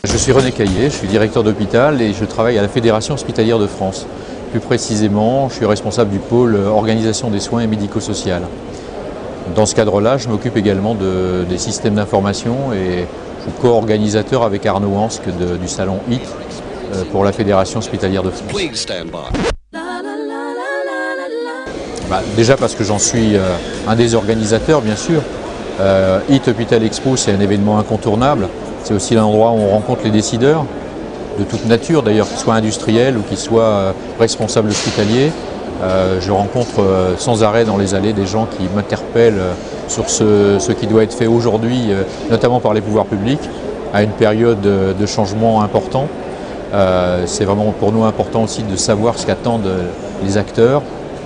Je suis René Caillé, je suis directeur d'hôpital et je travaille à la Fédération hospitalière de France. Plus précisément, je suis responsable du pôle organisation des soins et médico-social. Dans ce cadre-là, je m'occupe également des systèmes d'information et je suis co-organisateur avec Arnaud Ansck du salon HIT pour la Fédération hospitalière de France. Déjà parce que j'en suis un des organisateurs, bien sûr. HIT Hôpital Expo, c'est un événement incontournable. C'est aussi l'endroit où on rencontre les décideurs, de toute nature d'ailleurs, qu'ils soient industriels ou qu'ils soient responsables hospitaliers. Je rencontre sans arrêt dans les allées des gens qui m'interpellent sur ce qui doit être fait aujourd'hui, notamment par les pouvoirs publics, à une période de changement important. C'est vraiment pour nous important aussi de savoir ce qu'attendent les acteurs,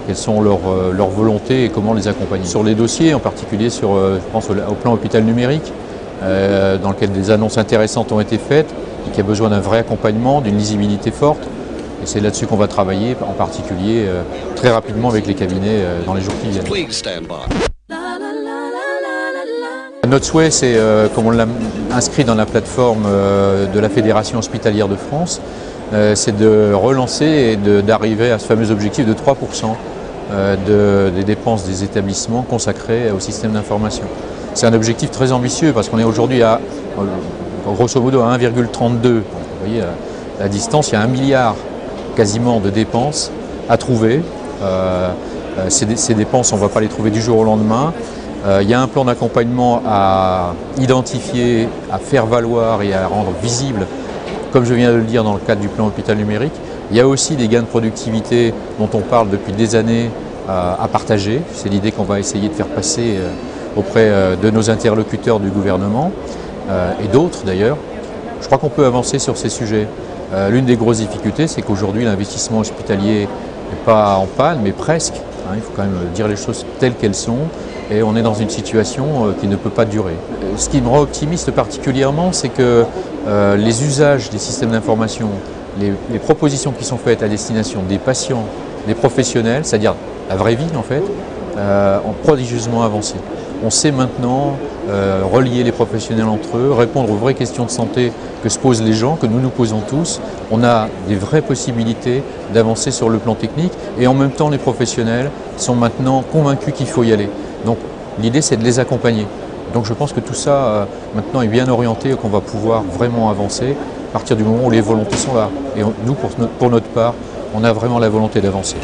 quelles sont leurs volontés et comment les accompagner. Sur les dossiers, en particulier je pense au plan hôpital numérique, dans lequel des annonces intéressantes ont été faites et qui a besoin d'un vrai accompagnement, d'une lisibilité forte. Et c'est là-dessus qu'on va travailler, en particulier très rapidement avec les cabinets dans les jours qui viennent. Notre souhait, c'est, comme on l'a inscrit dans la plateforme de la Fédération hospitalière de France, c'est de relancer et d'arriver à ce fameux objectif de 3% des dépenses des établissements consacrés au système d'information. C'est un objectif très ambitieux parce qu'on est aujourd'hui à, grosso modo, à 1,32. Vous voyez, à la distance, il y a 1 milliard quasiment de dépenses à trouver. Ces dépenses, on ne va pas les trouver du jour au lendemain. Il y a un plan d'accompagnement à identifier, à faire valoir et à rendre visible, comme je viens de le dire dans le cadre du plan hôpital numérique. Il y a aussi des gains de productivité dont on parle depuis des années à partager. C'est l'idée qu'on va essayer de faire passer auprès de nos interlocuteurs du gouvernement et d'autres d'ailleurs. Je crois qu'on peut avancer sur ces sujets. L'une des grosses difficultés, c'est qu'aujourd'hui l'investissement hospitalier n'est pas en panne, mais presque. Il faut quand même dire les choses telles qu'elles sont et on est dans une situation qui ne peut pas durer. Ce qui me rend optimiste particulièrement, c'est que les usages des systèmes d'information, les propositions qui sont faites à destination des patients, des professionnels, c'est-à-dire la vraie vie en fait, ont prodigieusement avancé. On sait maintenant relier les professionnels entre eux, répondre aux vraies questions de santé que se posent les gens, que nous nous posons tous. On a des vraies possibilités d'avancer sur le plan technique et en même temps les professionnels sont maintenant convaincus qu'il faut y aller. Donc l'idée c'est de les accompagner. Donc je pense que tout ça maintenant est bien orienté et qu'on va pouvoir vraiment avancer à partir du moment où les volontés sont là. Et nous, pour notre part, on a vraiment la volonté d'avancer.